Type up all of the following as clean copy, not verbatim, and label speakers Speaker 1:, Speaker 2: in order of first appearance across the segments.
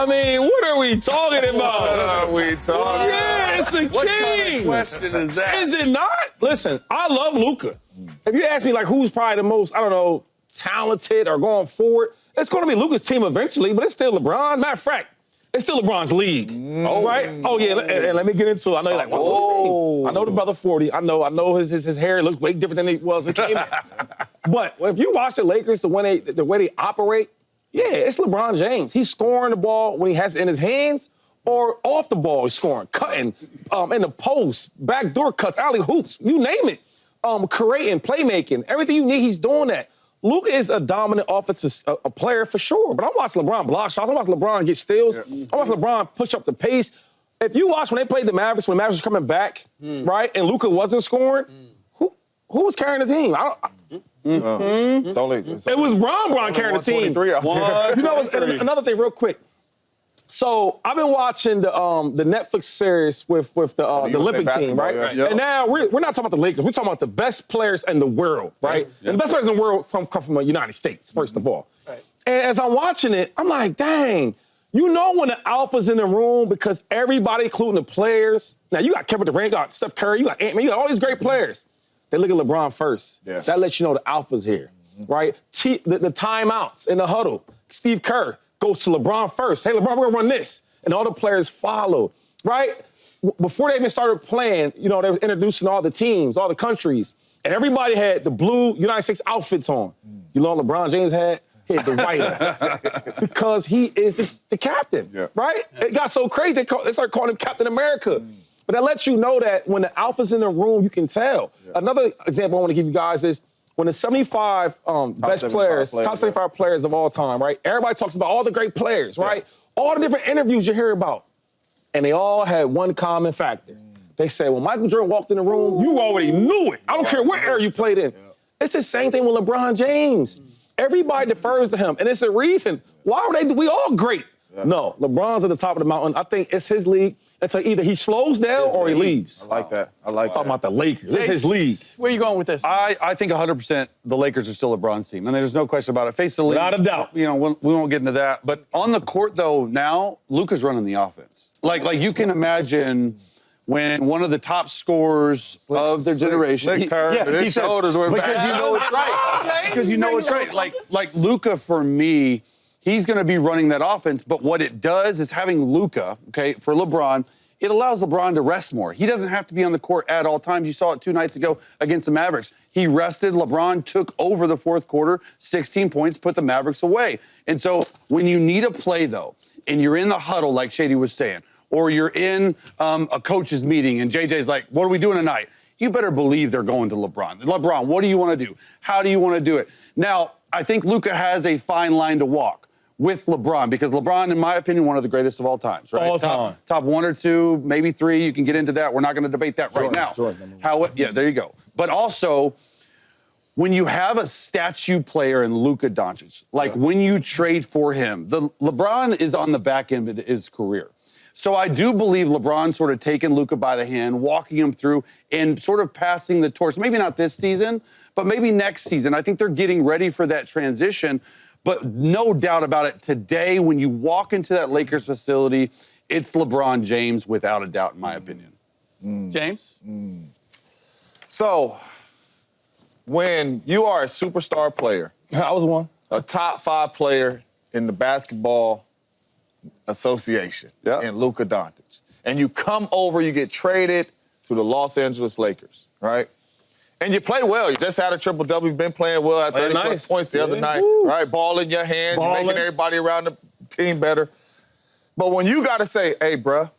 Speaker 1: I mean, what are we talking about?
Speaker 2: What are we talking
Speaker 1: Yeah, it's the king.
Speaker 2: What kind of question is that?
Speaker 1: Is it not? Listen, I love Luka. If you ask me, like, who's probably the most, I don't know, talented or going forward, it's going to be Luka's team eventually, but it's still LeBron. Matter of fact, it's still LeBron's league, right? Oh, yeah, and let me get into it. I know you're like, I know the brother 40. I know his hair looks way different than it was when he came out. But if you watch the Lakers, the way they operate, yeah, it's LeBron James. He's scoring the ball when he has it in his hands or off the ball. He's scoring, cutting, in the post, backdoor cuts, alley hoops, you name it. Creating, playmaking, everything you need, he's doing that. Luka is a dominant offensive player for sure, but I'm watching LeBron block shots. I'm watching LeBron get steals. I'm watching LeBron push up the pace. If you watch when they played the Mavericks, when the Mavericks were coming back, right, and Luka wasn't scoring, who was carrying the team?
Speaker 2: It's only,
Speaker 1: it was Bron carrying the team. You know, another thing real quick. So I've been watching the Netflix series with the Olympic team, right? And now we're not talking about the Lakers. We're talking about the best players in the world, right? And the best players in the world come from the United States, first of all. And as I'm watching it, I'm like, dang, you know when the alpha's in the room because everybody, including the players. Now you got Kevin Durant, you got Steph Curry, you got Ant-Man, you got all these great players. They look at LeBron first. That lets you know the alpha's here, right? The timeouts in the huddle. Steve Kerr goes to LeBron first. Hey, LeBron, we're gonna run this. And all the players follow, right? Before they even started playing, you know, they were introducing all the teams, all the countries, and everybody had the blue United States outfits on. You know what LeBron James had? He had the white because he is the captain, right? It got so crazy, they started calling him Captain America. But that lets you know that when the alpha's in the room, you can tell. Another example I want to give you guys is when the 75 best players, top 75 players of all time, right? Everybody talks about all the great players, right? All the different interviews you hear about. And they all had one common factor. They say, when Michael Jordan walked in the room, you already knew it. I don't care what era you played in. It's the same thing with LeBron James. Everybody defers to him. And it's a reason. Why are we all great? No, LeBron's at the top of the mountain. I think it's his league until either he slows down or he leaves.
Speaker 2: I like that. I like that.
Speaker 1: Talking about the Lakers. It's his league.
Speaker 3: Where are you going with this?
Speaker 4: I think 100% the Lakers are still LeBron's team. And there's no question about it. Face the league.
Speaker 1: Without a doubt.
Speaker 4: You know, we won't get into that. But on the court, though, now, Luka's running the offense. Like you can imagine when one of the top scorers of their generation.
Speaker 2: He his shoulders were
Speaker 4: because
Speaker 2: back.
Speaker 4: you know it's right. Because you know it's right. Like Luka, for me, he's going to be running that offense, but what it does is having Luka, okay, for LeBron, it allows LeBron to rest more. He doesn't have to be on the court at all times. You saw it 2 nights ago against the Mavericks. He rested. LeBron took over the fourth quarter, 16 points, put the Mavericks away. And so when you need a play, though, and you're in the huddle, like Shady was saying, or you're in a coach's meeting and JJ's like, what are we doing tonight? You better believe they're going to LeBron. LeBron, what do you want to do? How do you want to do it? Now, I think Luka has a fine line to walk with LeBron, because LeBron, in my opinion, one of the greatest of all times, right?
Speaker 1: All time.
Speaker 4: Top 1 or 2, maybe 3. You can get into that. We're not going to debate that right now. Yeah, there you go. But also, when you have a statue player in Luka Doncic, like when you trade for him, LeBron is on the back end of his career. So I do believe LeBron sort of taking Luka by the hand, walking him through, and sort of passing the torch. Maybe not this season, but maybe next season. I think they're getting ready for that transition. But no doubt about it, today, when you walk into that Lakers facility, it's LeBron James without a doubt, in my opinion.
Speaker 3: James?
Speaker 2: So, when you are a superstar player,
Speaker 1: I was one.
Speaker 2: A top 5 player in the basketball association, in Luka Doncic, and you come over, you get traded to the Los Angeles Lakers, right? And you play well. You just had a triple-double. You've been playing well at 30+ points the other night, right? Ball in your hands, you're making everybody around the team better. But when you got to say, hey, bruh,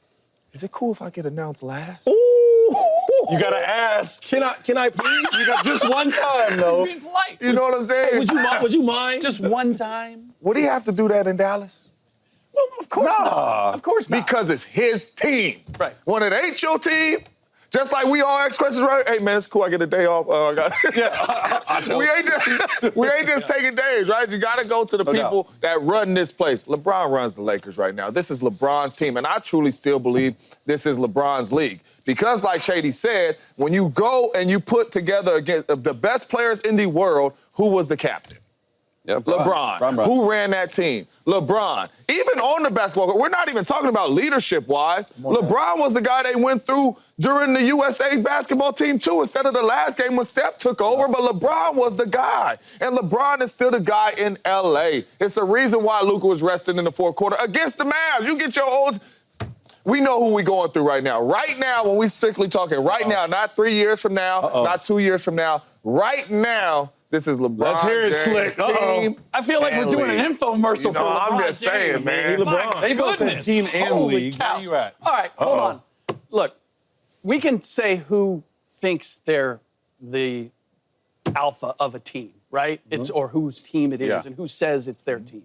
Speaker 2: is it cool if I get announced last? You got to ask.
Speaker 1: Can I please?
Speaker 2: You got just one time, though.
Speaker 3: Being polite.
Speaker 2: You know what I'm saying?
Speaker 1: Would you mind?
Speaker 4: Just one time?
Speaker 2: Would he have to do that in Dallas?
Speaker 3: Well, of course not. Of course not.
Speaker 2: Because it's his team.
Speaker 3: Right.
Speaker 2: When it ain't your team, just like we all ask questions, right? Hey, man, it's cool. I get a day off. We ain't just taking days, right? You got to go to the people that run this place. LeBron runs the Lakers right now. This is LeBron's team, and I truly still believe this is LeBron's league. Because, like Shady said, when you go and you put together against the best players in the world, who was the captain?
Speaker 4: Yep.
Speaker 2: LeBron. Who ran that team? LeBron. Even on the basketball court, we're not even talking about leadership-wise. LeBron was the guy they went through during the USA basketball team, too, instead of the last game when Steph took over. But LeBron was the guy. And LeBron is still the guy in L.A. It's a reason why Luka was resting in the fourth quarter against the Mavs. You get your old... We know who we're going through right now. Right now, when we strictly talking, right now, not 3 years from now, not 2 years from now, right now, this is LeBron
Speaker 1: Let's hear it,
Speaker 2: James'
Speaker 1: Slick.
Speaker 2: team.
Speaker 3: I feel like we're doing an infomercial for LeBron
Speaker 2: I'm just saying,
Speaker 3: James.
Speaker 2: man.
Speaker 3: LeBron.
Speaker 4: They both said team and
Speaker 3: Holy
Speaker 4: league.
Speaker 3: cow.
Speaker 4: Where are you at?
Speaker 3: All right, hold on. Look, we can say who thinks they're the alpha of a team, right? It's or whose team it is and who says it's their team.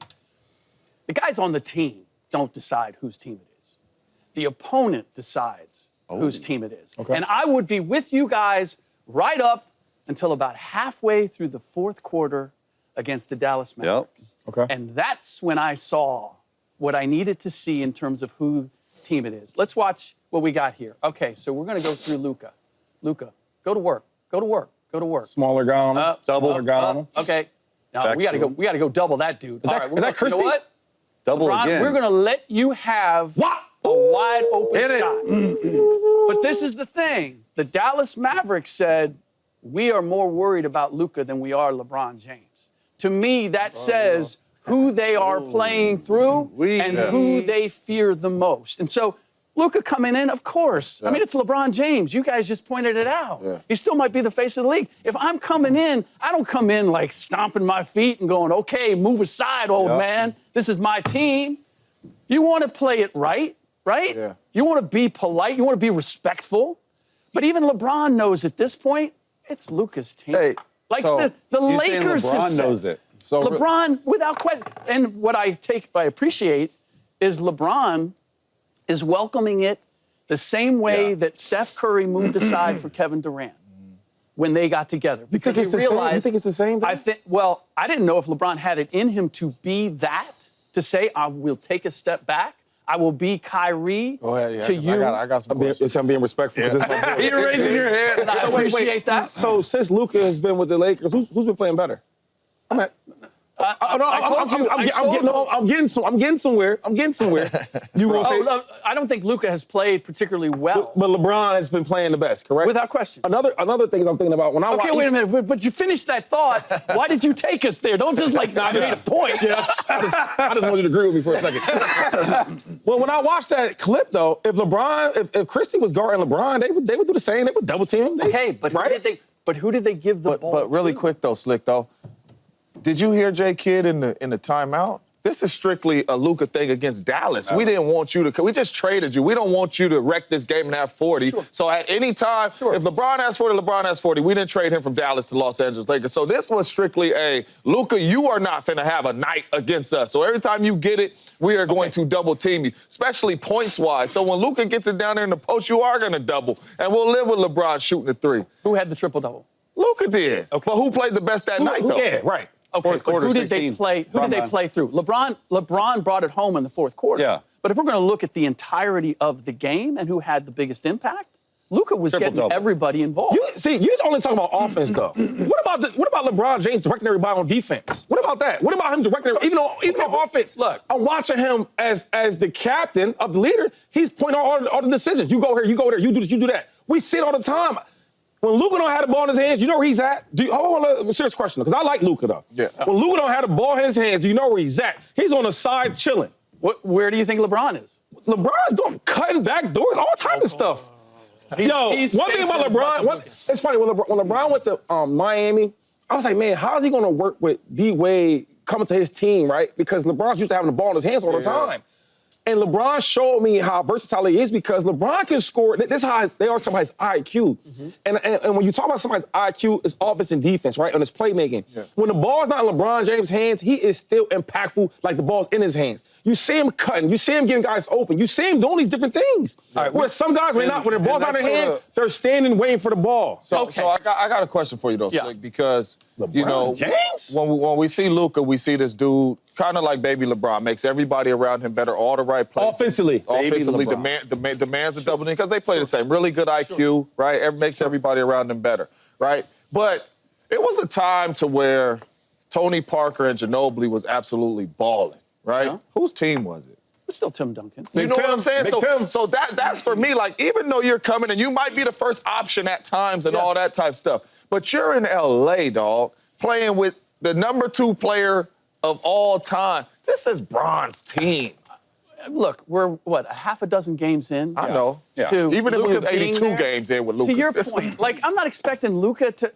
Speaker 3: The guys on the team don't decide whose team it is. The opponent decides whose team it is. And I would be with you guys right up until about halfway through the fourth quarter against the Dallas Mavericks. And that's when I saw what I needed to see in terms of who team it is. Let's watch what we got here. Okay, so we're going to go through Luka. Luka, go to work. Go to work. Go to work.
Speaker 1: Smaller guy on him. Double guy on him.
Speaker 3: Okay. Now we got to go. We got to go double that dude.
Speaker 1: Is that Christie?
Speaker 3: You know what?
Speaker 4: Double
Speaker 3: LeBron,
Speaker 4: again.
Speaker 3: we're going to let you have a wide open shot. But this is the thing. The Dallas Mavericks said, we are more worried about Luka than we are LeBron James. To me, that says who they are playing through and who they fear the most. And so Luka coming in, of course. I mean, it's LeBron James. You guys just pointed it out. He still might be the face of the league. If I'm coming in, I don't come in like stomping my feet and going, okay, move aside, old man. This is my team. You want to play it right? You want to be polite. You want to be respectful. But even LeBron knows at this point, it's Luka's team. Like
Speaker 2: so
Speaker 3: the Lakers have said.
Speaker 4: knows it.
Speaker 2: So
Speaker 3: LeBron, without question. And what I appreciate is LeBron is welcoming it the same way that Steph Curry moved aside for Kevin Durant when they got together. Because he realized.
Speaker 1: You think it's the same thing?
Speaker 3: Well, I didn't know if LeBron had it in him to be that, to say, I will take a step back. I will be Kyrie to you.
Speaker 2: I got some questions.
Speaker 1: I'm being respectful.
Speaker 2: You're raising your hand.
Speaker 3: And I appreciate that.
Speaker 1: So since Luka has been with the Lakers, who's been playing better? I'm getting somewhere. You gonna say?
Speaker 3: I don't think Luka has played particularly well.
Speaker 1: But LeBron has been playing the best, correct?
Speaker 3: Without question.
Speaker 1: Another thing I'm thinking about when I watch.
Speaker 3: Okay, wait a minute. But you finished that thought. Why did you take us there? Don't just like made a point.
Speaker 1: Yeah, I just want you to agree with me for a second. Well, when I watched that clip, though, if Christie was guarding LeBron, they would do the same. They would double team him.
Speaker 3: Okay, but who did they give the ball?
Speaker 2: But really quick though, Slick though, did you hear J. Kidd in the timeout? This is strictly a Luka thing against Dallas. We didn't want you to. We just traded you. We don't want you to wreck this game and have 40. So at any time, if LeBron has 40, LeBron has 40. We didn't trade him from Dallas to Los Angeles Lakers. So this was strictly a Luka. You are not finna have a night against us. So every time you get it, we are going to double team you, especially points wise. So when Luka gets it down there in the post, you are gonna double, and we'll live with LeBron shooting the three.
Speaker 3: Who had the triple double?
Speaker 2: Luka did. Okay. But who played the best that night though?
Speaker 1: Yeah, right.
Speaker 3: Okay, but who did they play? Who did they play through? LeBron brought it home in the fourth quarter.
Speaker 4: Yeah.
Speaker 3: But if we're going to look at the entirety of the game and who had the biggest impact, Luka was getting everybody involved.
Speaker 1: You're only talking about offense, though. What about LeBron James directing everybody on defense? What about that? What about him directing even on offense? Look, I'm watching him as the captain of the leader. He's pointing out all the decisions. You go here, you go there, you do this, you do that. We see it all the time. When Luka don't have the ball in his hands, you know where he's at? Hold on, a serious question, because I like Luka, though. Yeah. When Luka don't have the ball in his hands, do you know where he's at? He's on the side chilling.
Speaker 3: Where do you think LeBron is?
Speaker 1: LeBron's doing cutting back doors, all type of stuff. One thing about LeBron, it's funny, when LeBron went to Miami, I was like, man, how is he going to work with D-Wade coming to his team, right? Because LeBron's used to having the ball in his hands all the time. And LeBron showed me how versatile he is because LeBron can score. This is how they are somebody's IQ. And when you talk about somebody's IQ, it's offense and defense, right? And it's playmaking. When the ball's not in LeBron James' hands, he is still impactful like the ball's in his hands. You see him cutting. You see him getting guys open. You see him doing these different things. Where some guys, when the ball's not in their hand, they're standing waiting for the ball.
Speaker 2: So I got a question for you, though, Slick, because,
Speaker 1: James?
Speaker 2: When we see Luka, we see this dude kind of like baby LeBron, makes everybody around him better, all the right plays.
Speaker 1: Offensively,
Speaker 2: demands a double team because they play the same. Really good IQ, right? Makes everybody around them better, right? But it was a time to where Tony Parker and Ginobili was absolutely balling, right?
Speaker 3: Yeah.
Speaker 2: Whose team was it?
Speaker 3: It's still Tim Duncan.
Speaker 2: You know what I'm saying? So that's for me, like, even though you're coming and you might be the first option at times and all that type of stuff, but you're in L.A., dog, playing with the #2 player of all time. This is Bron's team.
Speaker 3: Look, we're, what, a half a dozen games in?
Speaker 2: I know.
Speaker 3: Yeah.
Speaker 2: Even if it was
Speaker 3: Luka
Speaker 2: 82 games in with Luka.
Speaker 3: To your point, like, I'm not expecting Luka to,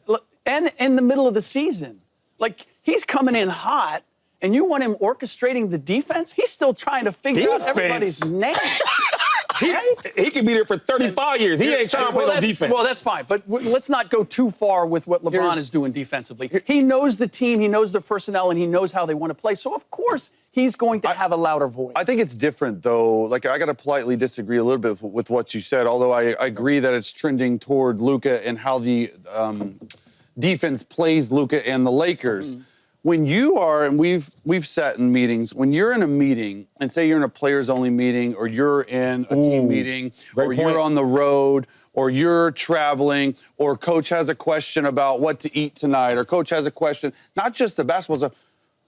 Speaker 3: and in the middle of the season, like, he's coming in hot, and you want him orchestrating the defense? He's still trying to figure out everybody's name.
Speaker 1: He could be there for 35 years. He ain't trying to play no defense.
Speaker 3: Well, that's fine. But let's not go too far with what LeBron is doing defensively. He knows the team, he knows their personnel, and he knows how they want to play. So, of course, he's going to have a louder voice.
Speaker 4: I think it's different, though. Like, I got to politely disagree a little bit with what you said, although I agree that it's trending toward Luka and how the defense plays Luka and the Lakers. When you are, and we've sat in meetings, when you're in a meeting, and say you're in a players-only meeting, or you're in a team meeting, or you're on the road, or you're traveling, or coach has a question about what to eat tonight, or coach has a question, not just the basketball stuff,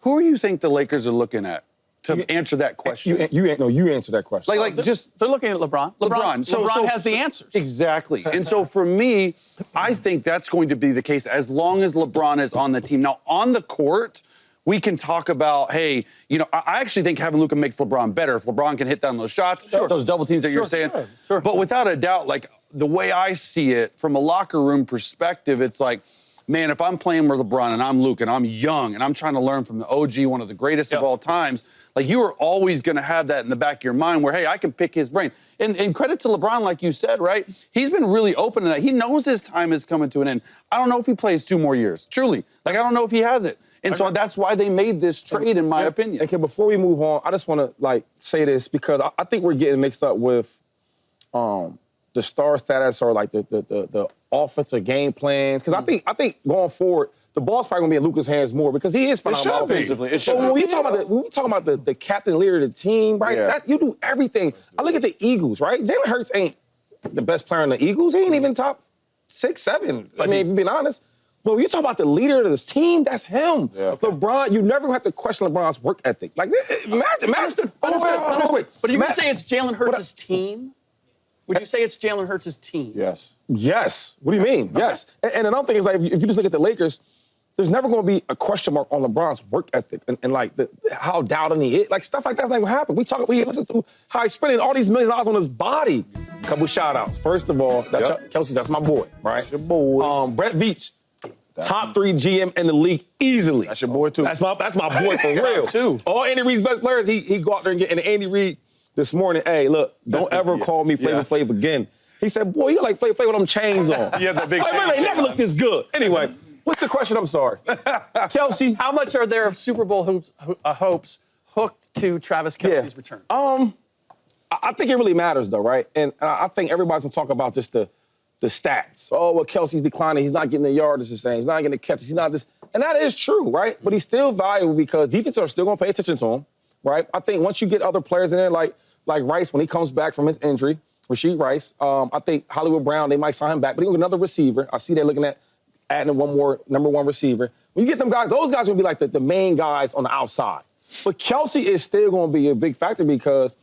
Speaker 4: who do you think the Lakers are looking at to answer that question?
Speaker 1: You answer that question.
Speaker 3: They're looking at LeBron. LeBron has the answers.
Speaker 4: Exactly. And so for me, I think that's going to be the case as long as LeBron is on the team. Now, on the court, we can talk about, hey, you know, I actually think having Luka makes LeBron better. If LeBron can hit down those shots, those double teams that you're saying.
Speaker 1: Sure.
Speaker 4: But without a doubt, like, the way I see it from a locker room perspective, it's like, man, if I'm playing with LeBron and I'm Luka and I'm young and I'm trying to learn from the OG, one of the greatest of all times, like, you are always going to have that in the back of your mind where, hey, I can pick his brain. And credit to LeBron, like you said, right? He's been really open to that. He knows his time is coming to an end. I don't know if he plays 2 more years, truly. Like, I don't know if he has it. And so that's why they made this trade, in my opinion.
Speaker 1: Okay, before we move on, I just want to, like, say this because I think we're getting mixed up with the star status or, like, the offensive game plans. Because I think going forward, the ball's probably going to be in Luka's hands more because he is phenomenal offensively. But when we talk about the captain leader of the team, right, that, you do everything. I look at the Eagles, right? Jalen Hurts ain't the best player in the Eagles. He ain't even top 6, 7. I mean, if you're being honest. But when you talk about the leader of this team, that's him. Yeah. LeBron, you never have to question LeBron's work ethic. Like, imagine.
Speaker 3: Understood. But are you going to say it's Jalen Hurts' team? Would you say it's Jalen Hurts' team?
Speaker 2: Yes.
Speaker 1: Yes. What do you mean? Okay. Yes. And another thing is, like, if you just look at the Lakers, there's never going to be a question mark on LeBron's work ethic and like, how doubting he is. Like, stuff like that's not going to happen. We listen to how he's spending all these millions of dollars on his body. Couple shout-outs. First of all, Kelce, that's my boy, right?
Speaker 2: That's your boy.
Speaker 1: Brett Veach, top 3 GM in the league easily.
Speaker 2: That's your boy, too.
Speaker 1: That's my boy for real.
Speaker 2: Too.
Speaker 1: All Andy Reid's best players, he go out there and get. And Andy Reid this morning, hey, look, don't ever call me Flavor Flav again. He said, boy, you like Flavor Flav with them chains on.
Speaker 4: Yeah, the big chains.
Speaker 1: They never looked this good. Anyway, what's the question? I'm sorry. Kelce.
Speaker 3: How much are their Super Bowl hopes hooked to Travis Kelce's return?
Speaker 1: I think it really matters, though, right? And I think everybody's going to talk about just the stats. Oh, well, Kelce's declining. He's not getting the yardage the same. He's not getting the catches. He's not this. And that is true, right? But he's still valuable because defenses are still going to pay attention to him, right? I think once you get other players in there, like Rice, when he comes back from his injury, Rasheed Rice, I think Hollywood Brown, they might sign him back. But he'll get another receiver. I see they're looking at adding one more #1 receiver. When you get them guys, those guys will be like the main guys on the outside. But Kelce is still going to be a big factor because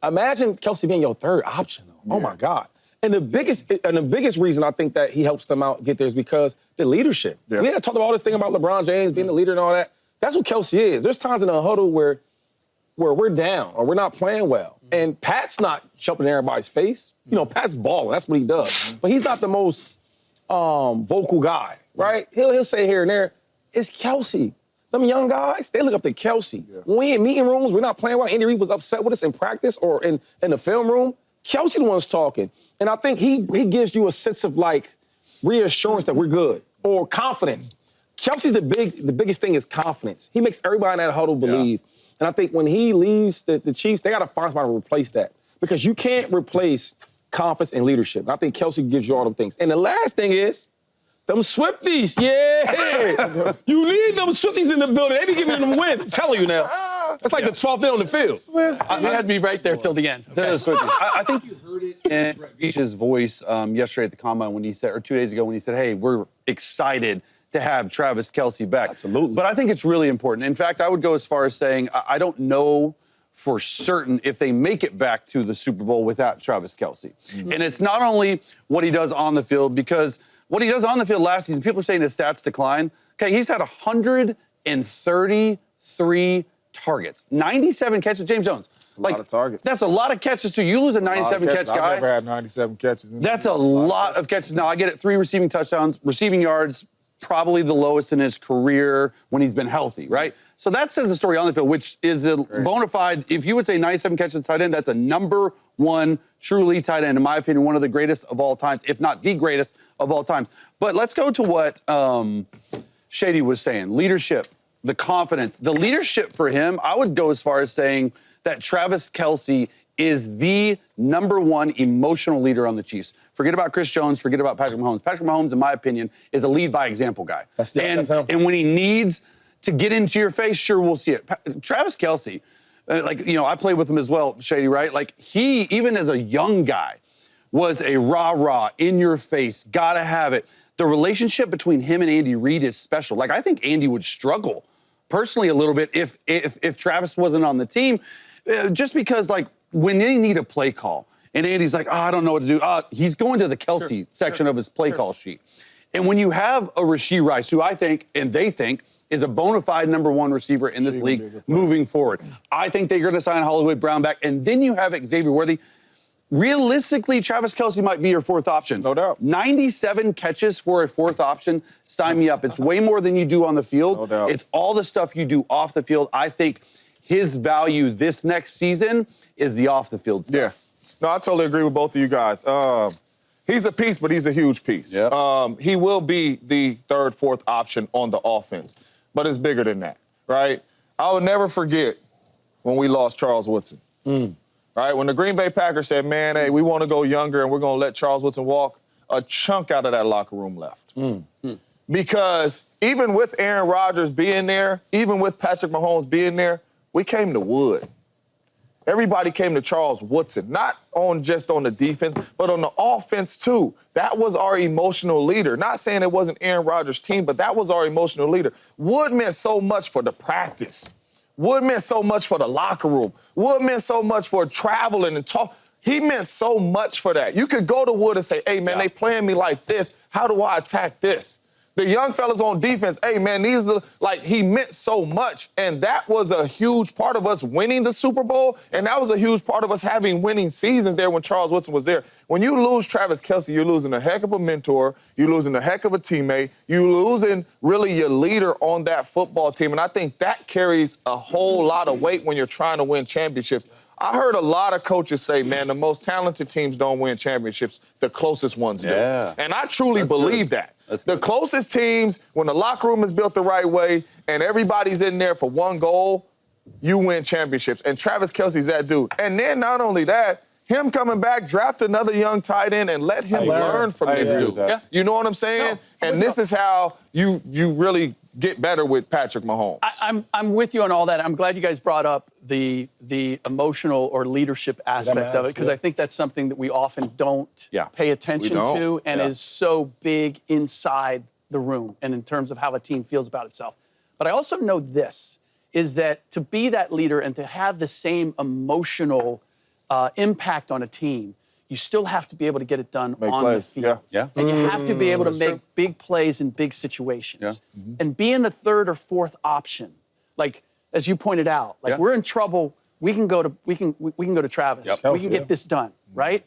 Speaker 1: imagine Kelce being your third option. Oh, my God. And the biggest reason I think that he helps them out get there is because the leadership. Yeah. We had talked about all this thing about LeBron James being the leader and all that. That's what Kelce is. There's times in a huddle where we're down or we're not playing well. And Pat's not jumping in everybody's face. You know, Pat's balling. That's what he does. But he's not the most vocal guy, right? He'll say here and there, it's Kelce. Them young guys, they look up to Kelce. Yeah. When we in meeting rooms, we're not playing well. Andy Reid was upset with us in practice or in the film room. Kelce the one's talking. And I think he gives you a sense of, like, reassurance that we're good or confidence. Kelce's the biggest thing is confidence. He makes everybody in that huddle believe. Yeah. And I think when he leaves the Chiefs, they got to find somebody to replace that because you can't replace confidence and leadership. And I think Kelce gives you all them things. And the last thing is them Swifties. Yeah. You need them Swifties in the building. They be giving them wins. I'm telling you now. That's like the 12th man on the field.
Speaker 3: You had me right there till the end.
Speaker 4: Okay. I think you heard it in Brett Veach's voice yesterday at the Combine when he said, or 2 days ago when he said, hey, we're excited to have Travis Kelce back.
Speaker 1: Absolutely.
Speaker 4: But I think it's really important. In fact, I would go as far as saying I don't know for certain if they make it back to the Super Bowl without Travis Kelce. Mm-hmm. And it's not only what he does on the field, because what he does on the field last season, people are saying his stats decline. Okay, he's had 133 targets, 97 catches. James Jones.
Speaker 2: That's a lot of targets.
Speaker 4: That's a lot of catches, too. You lose a 97-catch guy.
Speaker 2: I've never had 97 catches.
Speaker 4: That's a lot of catches. Now, I get it, 3 receiving touchdowns, receiving yards, probably the lowest in his career when he's been healthy, right? So that says the story on the field, which is a bona fide, if you would say 97 catches tight end, that's a number 1 true elite tight end, in my opinion, one of the greatest of all times, if not the greatest of all times. But let's go to what Shady was saying. Leadership, the confidence. The leadership for him, I would go as far as saying that Travis Kelce is the number 1 emotional leader on the Chiefs. Forget about Chris Jones, forget about Patrick Mahomes. Patrick Mahomes, in my opinion, is a lead by example guy. And when he needs to get into your face, sure, we'll see it. Travis Kelce, I played with him as well, Shady, right? Like, he, even as a young guy, was a rah-rah, in your face, gotta have it. The relationship between him and Andy Reid is special. Like, I think Andy would struggle personally a little bit if Travis wasn't on the team, just because, like, when they need a play call, and Andy's like, I don't know what to do. He's going to the Kelce section of his play call sheet. And when you have a Rashee Rice, who I think, and they think, is a bona fide number 1 receiver in this league moving forward, I think they're going to sign Hollywood Brown back. And then you have Xavier Worthy. Realistically, Travis Kelce might be your 4th option.
Speaker 2: No doubt.
Speaker 4: 97 catches for a 4th option. Sign me up. It's way more than you do on the field.
Speaker 2: No doubt.
Speaker 4: It's all the stuff you do off the field. I think his value this next season is the off-the-field stuff.
Speaker 2: Yeah. No, I totally agree with both of you guys. He's a piece, but he's a huge piece.
Speaker 4: Yep.
Speaker 2: He will be the 3rd, 4th option on the offense, but it's bigger than that, right? I will never forget when we lost Charles Woodson. Right? When the Green Bay Packers said, man, hey, we want to go younger and we're going to let Charles Woodson walk, a chunk out of that locker room left. Because even with Aaron Rodgers being there, even with Patrick Mahomes being there, we came to Wood. Everybody came to Charles Woodson, not just on the defense, but on the offense, too. That was our emotional leader. Not saying it wasn't Aaron Rodgers' team, but that was our emotional leader. Wood meant so much for the practice. Wood meant so much for the locker room. Wood meant so much for traveling and talk. He meant so much for that. You could go to Wood and say, hey, man, they playing me like this. How do I attack this? The young fellas on defense, hey, man, these are, like, he meant so much. And that was a huge part of us winning the Super Bowl. And that was a huge part of us having winning seasons there when Charles Woodson was there. When you lose Travis Kelce, you're losing a heck of a mentor. You're losing a heck of a teammate. You're losing really your leader on that football team. And I think that carries a whole lot of weight when you're trying to win championships. I heard a lot of coaches say, man, the most talented teams don't win championships. The closest ones do. And I truly believe that. The closest teams, when the locker room is built the right way and everybody's in there for one goal, you win championships. And Travis Kelce's that dude. And then not only that, him coming back, draft another young tight end and let him learn from this dude. You know what I'm saying? And this is how you really get better with Patrick Mahomes.
Speaker 3: I'm with you on all that. I'm glad you guys brought up the emotional or leadership aspect of it, because I think that's something that we often don't pay attention to and is so big inside the room and in terms of how a team feels about itself. But I also know this, is that to be that leader and to have the same emotional impact on a team, you still have to be able to get it done on the field. And you have to be able to make big plays in big situations. And being the 3rd or 4th option, like as you pointed out, like we're in trouble, we can go to Travis. We can get this done, right?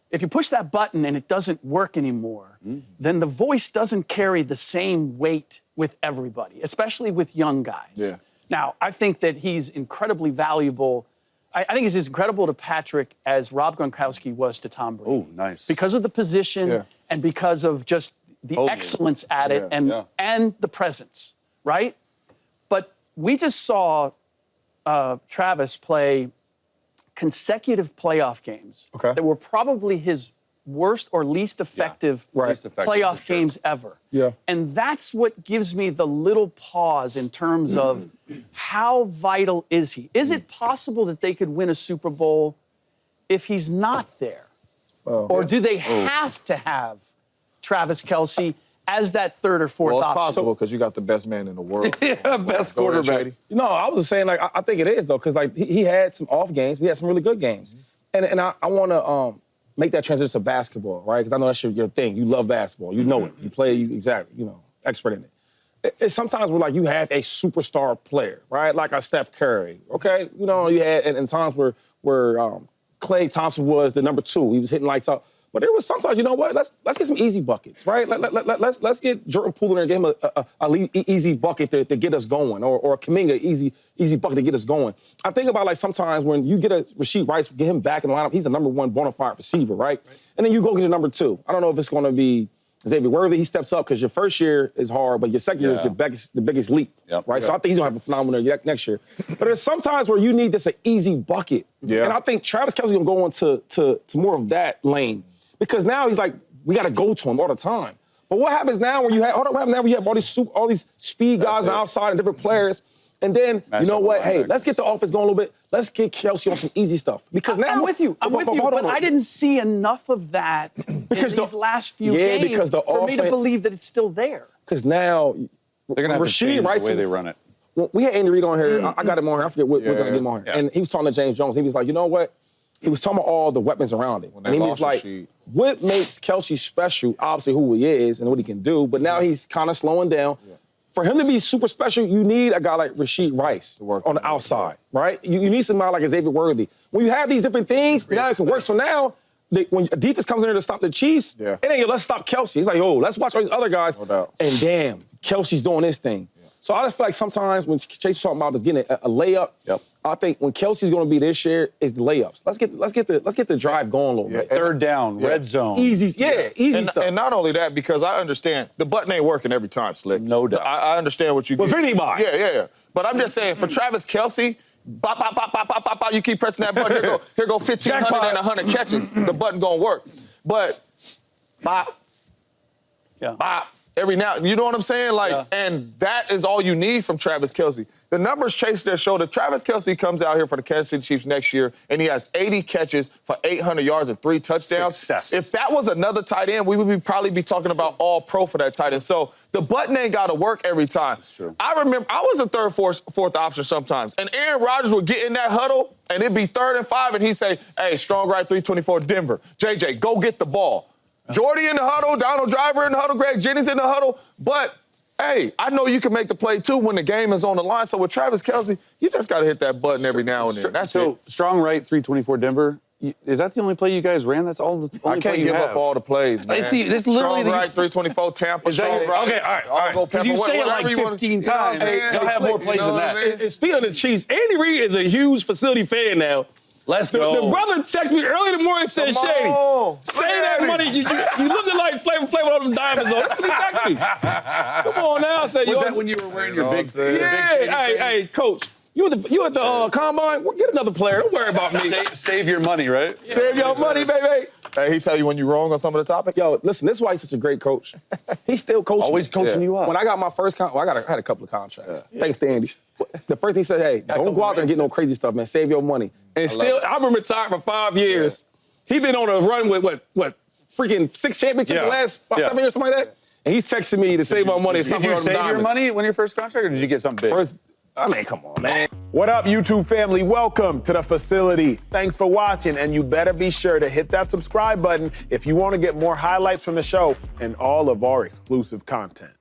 Speaker 3: If you push that button and it doesn't work anymore, then the voice doesn't carry the same weight with everybody, especially with young guys. Now, I think that he's incredibly valuable. I think he's as incredible to Patrick as Rob Gronkowski was to Tom Brady.
Speaker 4: Oh, nice.
Speaker 3: Because of the position and because of just the excellence at it and the presence, right? But we just saw Travis play consecutive playoff games that were probably his worst or least effective playoff games ever. And that's what gives me the little pause in terms of how vital is he? Is it possible that they could win a Super Bowl if he's not there? Or do they have to have Travis Kelce as that third or fourth
Speaker 2: Well, it's
Speaker 3: option.
Speaker 2: possible because you got the best man in the world.
Speaker 4: Yeah, best quarterback.
Speaker 1: No, I was just saying, like, I think it is, though, because, like, he had some off games. We had some really good games. And I want to make that transition to basketball, right? Because I know that's your thing. You love basketball. You know it. You play, exactly, expert in it. It's sometimes where, like, you have a superstar player, right? Like a Steph Curry, okay? You had and times where Klay Thompson was the number 2. He was hitting lights out. But there was sometimes, you know what? Let's get some easy buckets, right? Let's get Jordan Poole in there and give him a easy bucket to get us going, or a Kuminga easy bucket to get us going. I think about, like, sometimes when you get a Rasheed Rice, get him back in the lineup, he's the number 1 bona fide receiver, right? And then you go get a number 2. I don't know if it's going to be Xavier Worthy. He steps up because your first year is hard, but your second year is the biggest leap, right? So I think he's going to have a phenomenal year next year. But there's sometimes where you need just an easy bucket. Yeah. And I think Travis Kelce going to go into more of that lane. Because now he's like, we got to go to him all the time. But what happens now when you have all these speed guys on the outside and different players, and then you know what? Hey, let's get the offense going a little bit. Let's get Kelce on some easy stuff. Because now
Speaker 3: I'm with you. But I didn't see enough of that in these last few games for me to believe that it's still there.
Speaker 1: Because now
Speaker 4: they're gonna have to change the way they run it.
Speaker 1: We had Andy Reid on here. I got him on here. I forget what we're gonna get him on here. And he was talking to James Jones. He was like, you know what? He was talking about all the weapons around him. And he was like, what makes Kelce special? Obviously who he is and what he can do, but now he's kind of slowing down. Yeah. For him to be super special, you need a guy like Rasheed Rice on the outside, right? You need somebody like Xavier Worthy. When you have these different things, now it can work. So now, when a defense comes in there to stop the Chiefs, it ain't, let's stop Kelce. It's like, let's watch all these other guys. No doubt. And damn, Kelce's doing this thing. So I just feel like sometimes when Chase is talking about just getting a layup, I think when Kelce's going to be this year is the layups. Let's get the drive going a little bit.
Speaker 4: Third down, red zone.
Speaker 1: Easy stuff.
Speaker 2: And not only that, because I understand the button ain't working every time, Slick.
Speaker 4: No doubt.
Speaker 2: I understand what you get.
Speaker 1: With anybody.
Speaker 2: Yeah. But I'm just saying, for Travis Kelce, bop, bop, bop, bop, bop, bop, bop, you keep pressing that button. Here go 1,500 and 100 catches. The button going to work. But bop, bop. Every now, you know what I'm saying? And that is all you need from Travis Kelce. The numbers chase their show. If Travis Kelce comes out here for the Kansas City Chiefs next year and he has 80 catches for 800 yards and 3 touchdowns,
Speaker 4: success.
Speaker 2: If that was another tight end, we would probably be talking about all pro for that tight end. So the button ain't got to work every time.
Speaker 4: That's true.
Speaker 2: I remember I was a third, fourth option sometimes, and Aaron Rodgers would get in that huddle and it'd be 3rd and 5, and he'd say, "Hey, strong right 324 Denver. JJ, go get the ball." Jordy in the huddle, Donald Driver in the huddle, Greg Jennings in the huddle. But, hey, I know you can make the play, too, when the game is on the line. So with Travis Kelce, you just got to hit that button every now and then. That's it.
Speaker 4: Strong right, 324 Denver. Is that the only play you guys ran? That's all the only
Speaker 2: I can't give up all the plays, man.
Speaker 4: See, this literally
Speaker 2: strong right, 324 Tampa, strong right.
Speaker 4: Okay, all right. Because you say it like 15 times. Y'all have more plays than that.
Speaker 1: And speaking of the Chiefs, Andy Reid is a huge facility fan now.
Speaker 4: Let's go.
Speaker 1: The brother texted me early in the morning and said, Shady, save that money. You looking like Flavor with all them diamonds on. That's what he texted me. Come on now. Was
Speaker 4: that when you were wearing your big Shady
Speaker 1: hey, Coach. You at the combine? Well, get another player. Don't worry about me.
Speaker 4: Save your money, right?
Speaker 1: Yeah, save your money, baby.
Speaker 2: Hey, he tell you when you're wrong on some of the topics?
Speaker 1: Yo, listen, this is why he's such a great coach. He's still coaching.
Speaker 4: Always coaching you up.
Speaker 1: When I got my first contract, I had a couple of contracts. Thanks to Andy. The first thing he said, hey, don't go out there and get no crazy stuff, man. Save your money. And I've been retired for 5 years. He been on a run with, what, freaking 6 championships the last 7 years, something like that? And he's texting me to save my money.
Speaker 4: Did you save your money when your first contract, or did you get something big?
Speaker 1: I mean, come on, man.
Speaker 5: What up, YouTube family? Welcome to the facility. Thanks for watching, and you better be sure to hit that subscribe button if you want to get more highlights from the show and all of our exclusive content.